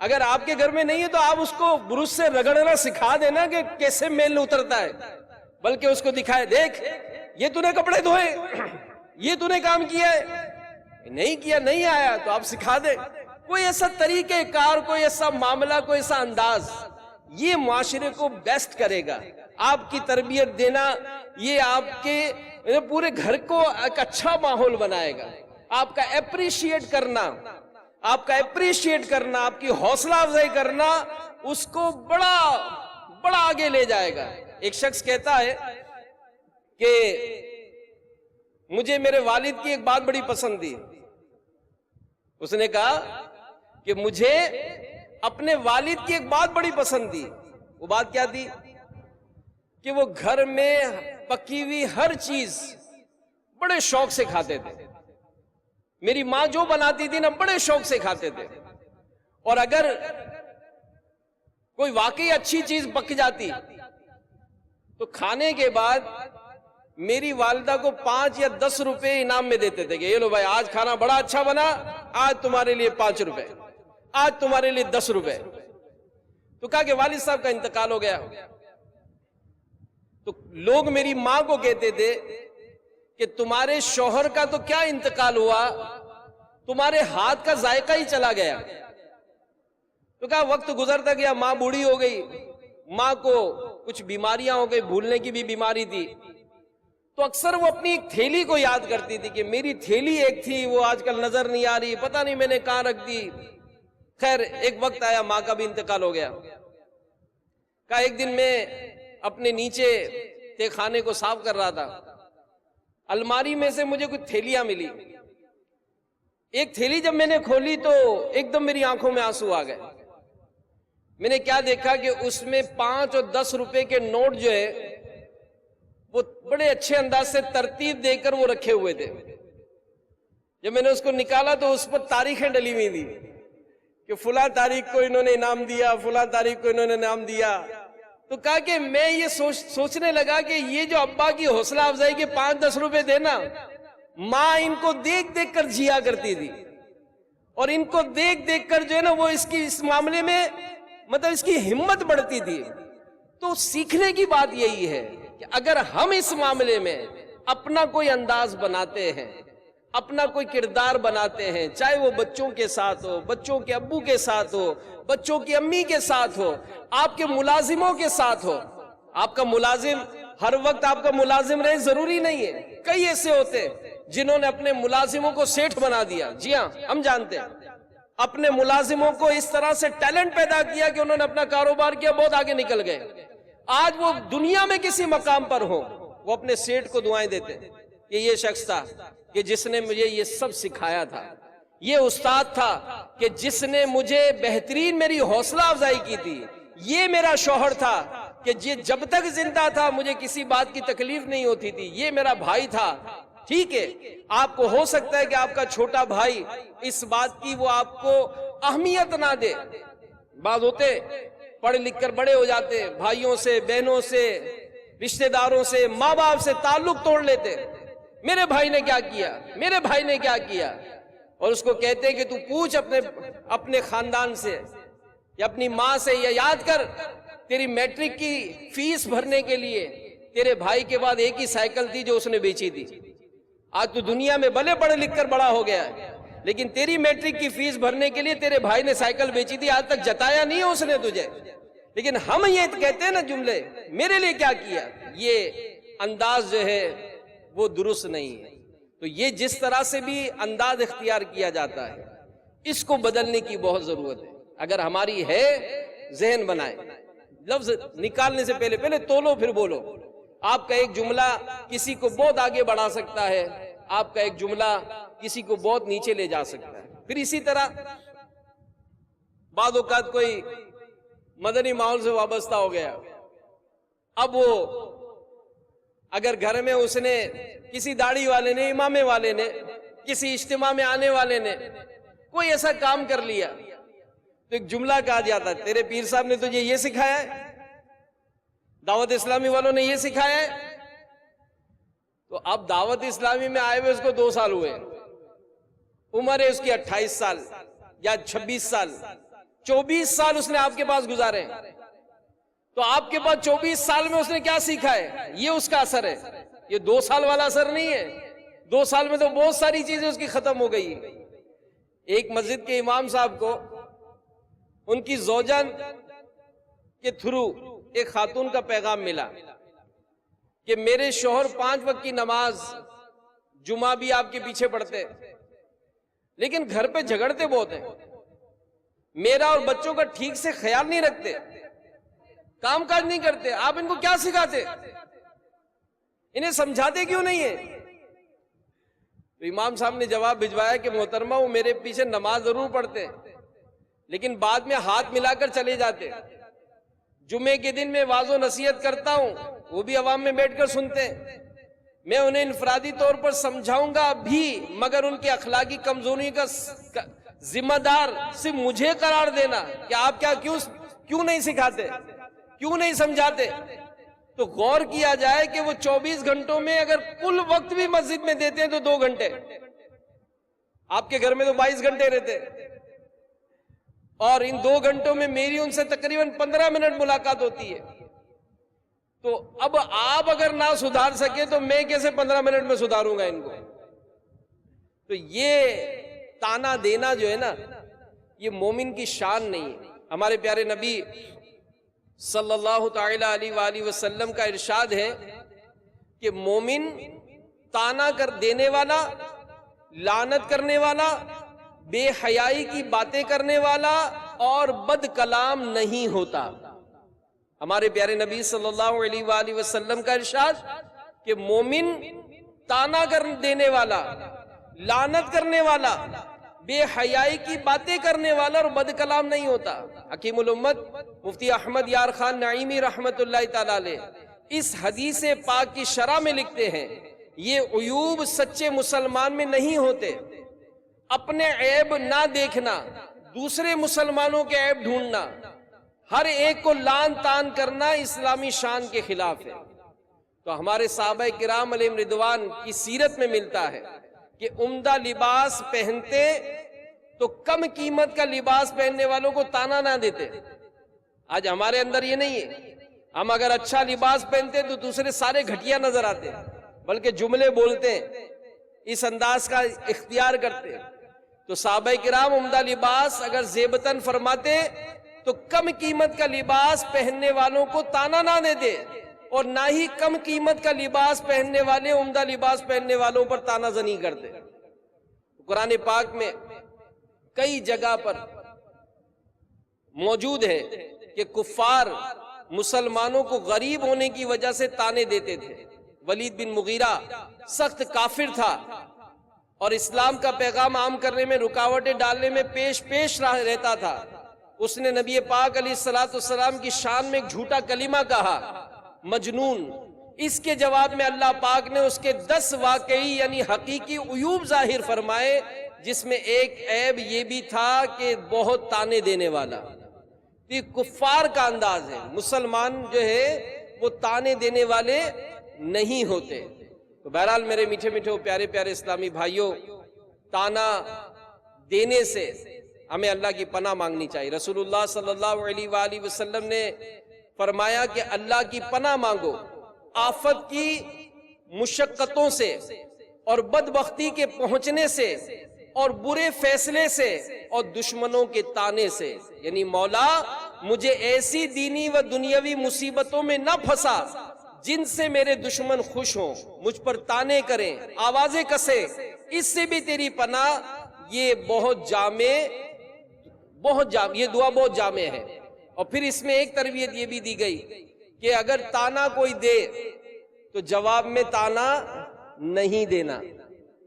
اگر آپ کے گھر میں نہیں ہے تو آپ اس کو برش سے رگڑنا سکھا دینا کہ کیسے میل اترتا ہے، بلکہ اس کو دکھائے، دیکھ یہ تو نے کپڑے دھوئے، یہ تو نے کام کیا ہے. نہیں کیا، نہیں آیا تو آپ سکھا دیں. کوئی ایسا طریقہ کار، کوئی ایسا معاملہ، کوئی ایسا انداز، یہ معاشرے کو بیسٹ کرے گا. آپ کی تربیت دینا یہ آپ کے پورے گھر کو ایک اچھا ماحول بنائے گا. آپ کا اپریشیٹ کرنا، آپ کا اپریشیٹ کرنا، آپ کی حوصلہ افزائی کرنا اس کو بڑا بڑا آگے لے جائے گا. ایک شخص کہتا ہے کہ مجھے میرے والد کی ایک بات بڑی پسند تھی. اس نے کہا کہ مجھے اپنے والد کی ایک بات بڑی پسند تھی. وہ بات کیا تھی؟ کہ وہ گھر میں پکی ہوئی ہر چیز بڑے شوق سے کھاتے تھے. میری ماں جو بناتی تھی نا بڑے شوق سے کھاتے تھے. اور اگر کوئی واقعی اچھی چیز پک جاتی تو کھانے کے بعد میری والدہ کو 5 یا 10 روپے انعام میں دیتے تھے کہ یہ لو بھائی آج کھانا بڑا اچھا بنا، آج تمہارے لیے 5 روپے، آج تمہارے لیے 10 روپے. تو کہا کہ والد صاحب کا انتقال ہو گیا. تو لوگ میری ماں کو کہتے تھے کہ تمہارے شوہر کا تو کیا انتقال ہوا، تمہارے ہاتھ کا ذائقہ ہی چلا گیا. تو کہا وقت گزرتا گیا، ماں بوڑھی ہو گئی، ماں کو کچھ بیماریاں ہو گئی، بھولنے کی بھی بیماری تھی. تو اکثر وہ اپنی ایک تھیلی کو یاد کرتی تھی کہ میری تھیلی ایک تھی، وہ آج کل نظر نہیں آ رہی، پتہ نہیں میں نے کہاں رکھ دی. خیر ایک وقت آیا ماں کا بھی انتقال ہو گیا. کہا ایک دن میں اپنے نیچے تے خانے کو صاف کر رہا تھا، الماری میں سے مجھے کچھ تھیلیاں ملی. ایک تھیلی جب میں نے کھولی تو ایک دم میری آنکھوں میں آنسو آ گئے. میں نے کیا دیکھا کہ اس میں 5 اور 10 روپے کے نوٹ جو ہے وہ بڑے اچھے انداز سے ترتیب دے کر وہ رکھے ہوئے تھے. جب میں نے اس کو نکالا تو اس پر تاریخیں ڈلی ہوئی تھی کہ فلاں تاریخ کو انہوں نے انعام دیا، فلاں تاریخ کو انہوں نے انعام دیا. تو کہا کہ میں یہ سوچنے لگا کہ یہ جو ابا کی حوصلہ افزائی کے 5-10 روپے دینا، ماں ان کو دیکھ دیکھ کر جیا کرتی تھی، اور ان کو دیکھ دیکھ کر جو ہے نا وہ اس معاملے میں مطلب اس کی ہمت بڑھتی تھی. تو سیکھنے کی بات یہی ہے کہ اگر ہم اس معاملے میں اپنا کوئی انداز بناتے ہیں، اپنا کوئی کردار بناتے ہیں، چاہے وہ بچوں کے ساتھ ہو، بچوں کے ابو کے ساتھ ہو، بچوں کی امی کے ساتھ ہو، آپ کے ملازموں کے ساتھ ہو. آپ کا ملازم ہر وقت آپ کا ملازم رہے ضروری نہیں ہے. کئی ایسے ہوتے ہیں جنہوں نے اپنے ملازموں کو سیٹھ بنا دیا. جی ہاں ہم جانتے ہیں. اپنے ملازموں کو اس طرح سے ٹیلنٹ پیدا کیا کہ انہوں نے اپنا کاروبار کیا، بہت آگے نکل گئے. آج وہ دنیا میں کسی مقام پر ہو، وہ اپنے سیٹھ کو دعائیں دیتے ہیں کہ یہ شخص تھا کہ جس نے مجھے یہ سب سکھایا تھا، یہ استاد تھا کہ جس نے مجھے بہترین میری حوصلہ افزائی کی تھی، یہ میرا شوہر تھا کہ یہ جب تک زندہ تھا مجھے کسی بات کی تکلیف نہیں ہوتی تھی، یہ میرا بھائی تھا۔ ٹھیک ہے، آپ کو ہو سکتا ہے کہ آپ کا چھوٹا بھائی اس بات کی وہ آپ کو اہمیت نہ دے، بعض ہوتے پڑھ لکھ کر بڑے ہو جاتے، بھائیوں سے، بہنوں سے، رشتہ داروں سے، ماں باپ سے تعلق توڑ لیتے، میرے بھائی نے کیا کیا، میرے بھائی نے کیا کیا، اور اس کو کہتے ہیں کہ تو پوچھ اپنے خاندان سے یا اپنی ماں سے، یا یاد کر تیری میٹرک کی فیس بھرنے کے لیے تیرے بھائی کے بعد ایک ہی سائیکل تھی جو اس نے بیچی تھی۔ آج تو دنیا میں بھلے پڑھ لکھ کر بڑا ہو گیا ہے، لیکن تیری میٹرک کی فیس بھرنے کے لیے تیرے بھائی نے سائیکل بیچی تھی، آج تک جتایا نہیں ہے اس نے تجھے۔ لیکن ہم یہ کہتے ہیں نا جملے، میرے لیے کیا کیا، یہ انداز جو ہے وہ درست نہیں ہے۔ تو یہ جس طرح سے بھی انداز اختیار کیا جاتا ہے، اس کو بدلنے کی بہت ضرورت ہے۔ اگر ہماری ہے، ذہن بنائیں، لفظ نکالنے سے پہلے تولو پھر بولو۔ آپ کا ایک جملہ کسی کو بہت آگے بڑھا سکتا ہے، آپ کا ایک جملہ کسی کو بہت نیچے لے جا سکتا ہے۔ پھر اسی طرح بعض اوقات کوئی مدنی ماحول سے وابستہ ہو گیا، اب وہ اگر گھر میں اس نے کسی داڑھی والے نے، امامے والے نے، کسی اجتماع میں آنے والے نے کوئی ایسا کام کر لیا تو ایک جملہ کہا جاتا ہے، تیرے پیر صاحب نے تجھے یہ سکھایا ہے، دعوت اسلامی والوں نے یہ سکھایا ہے۔ تو اب دعوت اسلامی میں آئے ہوئے اس کو 2 سال ہوئے، عمر ہے اس کی 28 سال یا 26 سال، 24 سال اس نے آپ کے پاس گزارے، تو آپ کے پاس 24 سال میں اس نے کیا سیکھا ہے، یہ اس کا اثر ہے، یہ 2 سال والا اثر نہیں ہے۔ 2 سال میں تو بہت ساری چیزیں اس کی ختم ہو گئی۔ ایک مسجد کے امام صاحب کو ان کی زوجن کے تھرو ایک خاتون کا پیغام ملا کہ میرے شوہر 5 وقت کی نماز جمعہ بھی آپ کے پیچھے پڑھتے، لیکن گھر پہ جھگڑتے بہت ہیں، میرا اور بچوں کا ٹھیک سے خیال نہیں رکھتے، کام کاج نہیں کرتے، آپ ان کو کیا سکھاتے، انہیں سمجھاتے کیوں نہیں ہیں؟ تو امام صاحب نے جواب بھجوایا کہ محترمہ وہ میرے پیچھے نماز ضرور پڑھتے لیکن بعد میں ہاتھ ملا کر چلے جاتے، جمعے کے دن میں واعظ و نصیحت کرتا ہوں وہ بھی عوام میں بیٹھ کر سنتے ہیں، میں انہیں انفرادی طور پر سمجھاؤں گا بھی، مگر ان کے اخلاقی کمزوری کا ذمہ دار صرف مجھے قرار دینا کہ آپ کیوں نہیں سکھاتے، کیوں نہیں سمجھاتے۔ تو غور کیا جائے کہ وہ 24 گھنٹوں میں اگر کل وقت بھی مسجد میں دیتے ہیں تو 2 گھنٹے، آپ کے گھر میں تو 22 گھنٹے رہتے، اور ان 2 گھنٹوں میں میری ان سے تقریباً 15 منٹ ملاقات ہوتی ہے۔ تو اب آپ اگر نہ سدھار سکے تو میں کیسے 15 منٹ میں سدھاروں گا ان کو؟ تو یہ تانا دینا جو ہے نا، یہ مومن کی شان نہیں ہے۔ ہمارے پیارے نبی صلی اللہ تعالی علیہ وآلہ وسلم کا ارشاد ہے کہ مومن تانا کر دینے والا، لعنت کرنے والا، بے حیائی کی باتیں کرنے والا اور بد کلام نہیں ہوتا۔ ہمارے پیارے نبی صلی اللہ علیہ وآلہ وسلم کا ارشاد کہ مومن تانا کر دینے والا، لعنت کرنے والا، بے حیائی کی باتیں کرنے والا اور بد کلام نہیں ہوتا۔ حکیم الامت مفتی احمد یار خان نعیمی رحمت اللہ تعالی علیہ اس حدیث پاک کی شرح میں لکھتے ہیں، یہ عیوب سچے مسلمان میں نہیں ہوتے۔ اپنے عیب نہ دیکھنا، دوسرے مسلمانوں کے عیب ڈھونڈنا، ہر ایک کو لعن طعن کرنا اسلامی شان کے خلاف ہے۔ تو ہمارے صحابہ کرام علیہم رضوان کی سیرت میں ملتا ہے کہ عمدہ لباس پہنتے تو کم قیمت کا لباس پہننے والوں کو تانا نہ دیتے۔ آج ہمارے اندر یہ نہیں ہے، ہم اگر اچھا لباس پہنتے تو دوسرے سارے گھٹیا نظر آتے، بلکہ جملے بولتے اس انداز کا اختیار کرتے۔ تو صحابہ کرام عمدہ لباس اگر زیبتن فرماتے تو کم قیمت کا لباس پہننے والوں کو تانا نہ دیتے، اور نہ ہی کم قیمت کا لباس پہننے والے عمدہ لباس پہننے والوں پر تانا زنی کرتے۔ قرآن پاک میں کئی جگہ پر موجود ہے کہ کفار مسلمانوں کو غریب ہونے کی وجہ سے تانے دیتے تھے۔ ولید بن مغیرہ سخت کافر تھا اور اسلام کا پیغام عام کرنے میں رکاوٹیں ڈالنے میں پیش رہتا تھا۔ اس نے نبی پاک علیہ الصلوۃ والسلام کی شان میں ایک جھوٹا کلمہ کہا مجنون، اس کے جواب میں اللہ پاک نے اس کے 10 واقعی یعنی حقیقی عیوب ظاہر فرمائے، جس میں ایک عیب یہ بھی تھا کہ بہت تانے دینے والا۔ یہ کفار کا انداز ہے، مسلمان جو ہے وہ تانے دینے والے نہیں ہوتے۔ تو بہرحال میرے میٹھے میٹھے پیارے پیارے اسلامی بھائیوں، تانا دینے سے ہمیں اللہ کی پناہ مانگنی چاہیے۔ رسول اللہ صلی اللہ علیہ وآلہ وسلم نے فرمایا کہ اللہ کی پناہ مانگو آفت کی مشقتوں سے اور بدبختی کے پہنچنے سے اور برے فیصلے سے اور دشمنوں کے تانے سے، یعنی مولا مجھے ایسی دینی و دنیاوی مصیبتوں میں نہ پھنسا جن سے میرے دشمن خوش ہوں، مجھ پر تانے کریں، آوازیں کسیں، اس سے بھی تیری پناہ۔ یہ بہت جامع یہ دعا بہت جامع ہے۔ اور پھر اس میں ایک تربیت یہ بھی دی گئی کہ اگر تانا کوئی دے تو جواب میں تانا نہیں دینا،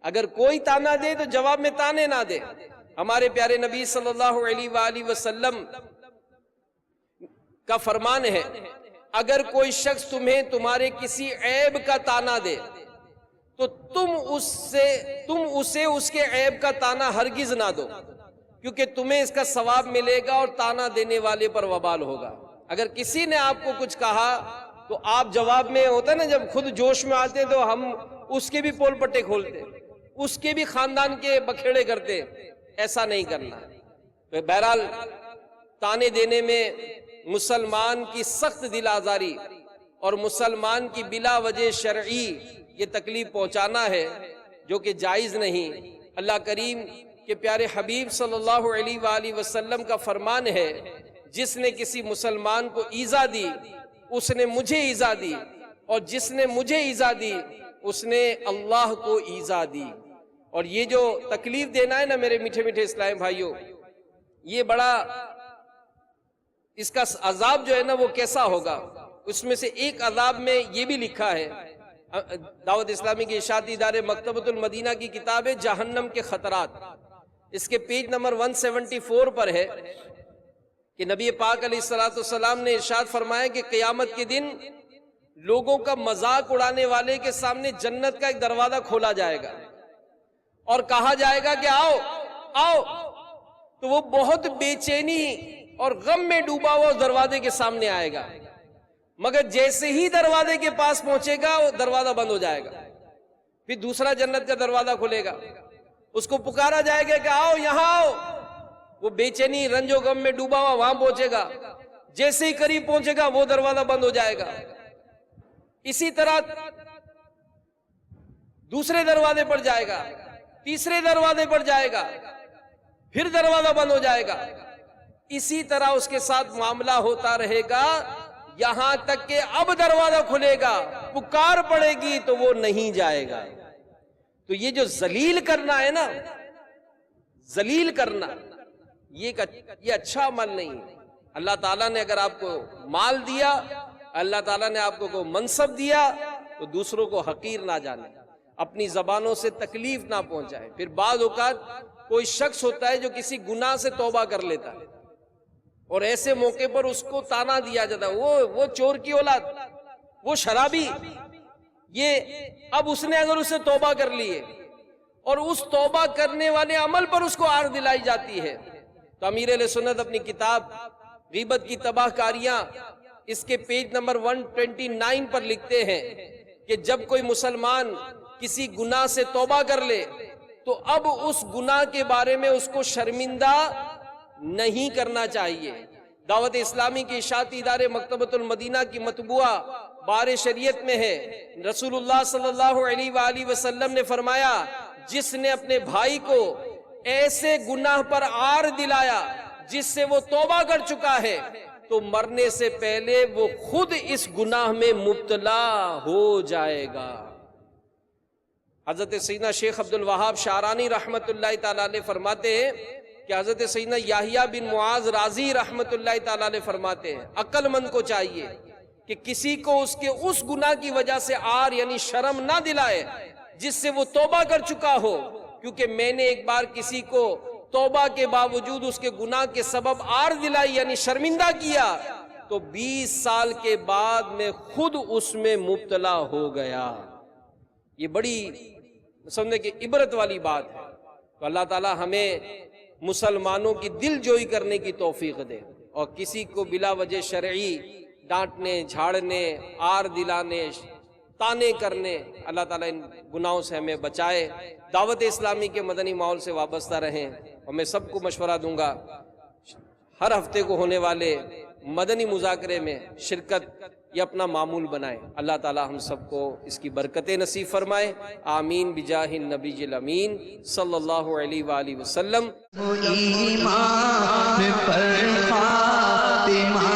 اگر کوئی تانا دے تو جواب میں تانے نہ دے۔ ہمارے پیارے نبی صلی اللہ علیہ وآلہ وسلم کا فرمان ہے، اگر کوئی شخص تمہیں تمہارے کسی عیب کا تانا دے تو تم اسے اس کے عیب کا تانا ہرگز نہ دو، کیونکہ تمہیں اس کا ثواب ملے گا اور تانا دینے والے پر وبال ہوگا۔ اگر کسی نے آپ کو کچھ کہا تو آپ جواب میں، ہوتا ہے نا جب خود جوش میں آتے تو ہم اس کے بھی پول پٹے کھولتے، اس کے بھی خاندان کے بکھیڑے کرتے، ایسا نہیں کرنا۔ تو بہرحال تانے دینے میں مسلمان کی سخت دل آزاری اور مسلمان کی بلا وجہ شرعی یہ تکلیف پہنچانا ہے جو کہ جائز نہیں۔ اللہ کریم کے پیارے حبیب صلی اللہ علیہ وآلہ وسلم کا فرمان ہے، جس نے کسی مسلمان کو ایذا دی اس نے مجھے ایذا دی، اور جس نے مجھے ایذا دی اس نے اللہ کو ایذا دی۔ اور یہ جو تکلیف دینا ہے نا میرے میٹھے میٹھے اسلام بھائیوں، یہ بڑا، اس کا عذاب جو ہے نا وہ کیسا ہوگا۔ اس میں سے ایک عذاب میں یہ بھی لکھا ہے، دعوت اسلامی کے اشاعتی ادارے مکتبۃ المدینہ کی کتاب ہے جہنم کے خطرات، اس کے پیج نمبر 174 پر ہے کہ نبی پاک علیہ الصلوۃ والسلام نے ارشاد فرمایا کہ قیامت کے دن لوگوں کا مذاق اڑانے والے کے سامنے جنت کا ایک دروازہ کھولا جائے گا اور کہا جائے گا کہ آؤ آؤ، تو وہ بہت بے چینی اور غم میں ڈوبا ہوا اس دروازے کے سامنے آئے گا، مگر جیسے ہی دروازے کے پاس پہنچے گا وہ دروازہ بند ہو جائے گا۔ پھر دوسرا جنت کا دروازہ کھلے گا، اس کو پکارا جائے گا کہ آؤ یہاں آؤ، وہ بے چینی رنج و غم میں ڈوبا ہوا وہاں پہنچے گا، جیسے ہی قریب پہنچے گا وہ دروازہ بند ہو جائے گا۔ اسی طرح دوسرے دروازے پر جائے گا، تیسرے دروازے پر جائے گا، پھر دروازہ بند ہو جائے گا۔ اسی طرح اس کے ساتھ معاملہ ہوتا رہے گا یہاں تک کہ اب دروازہ کھلے گا، پکار پڑے گی تو وہ نہیں جائے گا۔ تو یہ جو ذلیل کرنا ہے نا، ذلیل کرنا، یہ اچھا عمل نہیں ہے۔ اللہ تعالیٰ نے اگر آپ کو مال دیا، اللہ تعالیٰ نے آپ کو کوئی منصب دیا تو دوسروں کو حقیر نہ جانے، اپنی زبانوں سے تکلیف نہ پہنچائے۔ پھر بعض اوقات کوئی شخص ہوتا ہے جو کسی گناہ سے توبہ کر لیتا ہے اور ایسے موقع پر اس کو تانا دیا جاتا ہے، وہ چور کی اولاد، وہ شرابی، یہ اب اس نے اگر اسے توبہ کر لی ہے اور اس توبہ کرنے والے عمل پر اس کو آر دلائی جاتی ہے، تو امیر اہل سنت اپنی کتاب غیبت کی تباہ کاریاں اس کے پیج نمبر 129 پر لکھتے ہیں کہ جب کوئی مسلمان کسی گناہ سے توبہ کر لے تو اب اس گناہ کے بارے میں اس کو شرمندہ نہیں کرنا چاہیے۔ دعوت اسلامی کے اشاعتی ادارے مکتبۃ المدینہ کی مطبوعہ بار شریعت میں ہے، رسول اللہ صلی اللہ علیہ وآلہ وسلم نے فرمایا، جس نے اپنے بھائی کو ایسے گناہ پر آر دلایا جس سے وہ توبہ کر چکا ہے تو مرنے سے پہلے وہ خود اس گناہ میں مبتلا ہو جائے گا۔ حضرت سیدنا شیخ عبد الوہاب شعرانی رحمت اللہ تعالیٰ علیہ فرماتے ہیں کہ حضرت سیدنا یحییٰ بن معاذ رازی رحمت اللہ تعالیٰ علیہ فرماتے ہیں، عقل مند کو چاہیے کہ کسی کو اس کے اس گناہ کی وجہ سے آر یعنی شرم نہ دلائے جس سے وہ توبہ کر چکا ہو، کیونکہ میں نے ایک بار کسی کو توبہ کے باوجود اس کے گناہ کے سبب آر دلائی یعنی شرمندہ کیا، تو 20 سال کے بعد میں خود اس میں مبتلا ہو گیا۔ یہ بڑی سمجھنے کی عبرت والی بات ہے۔ تو اللہ تعالی ہمیں مسلمانوں کی دل جوئی کرنے کی توفیق دے، اور کسی کو بلا وجہ شرعی ڈانٹنے، جھاڑنے، آر دلانے، تانے کرنے، اللہ تعالیٰ ان گناہوں سے ہمیں بچائے۔ دعوت اسلامی کے مدنی ماحول سے وابستہ رہیں، اور میں سب کو مشورہ دوں گا ہر ہفتے کو ہونے والے مدنی مذاکرے میں شرکت یہ اپنا معمول بنائیں۔ اللہ تعالیٰ ہم سب کو اس کی برکتیں نصیب فرمائے، آمین بجاہ النبی الامین صلی اللہ علیہ وآلہ وسلم۔ ایمان پر خاتمہ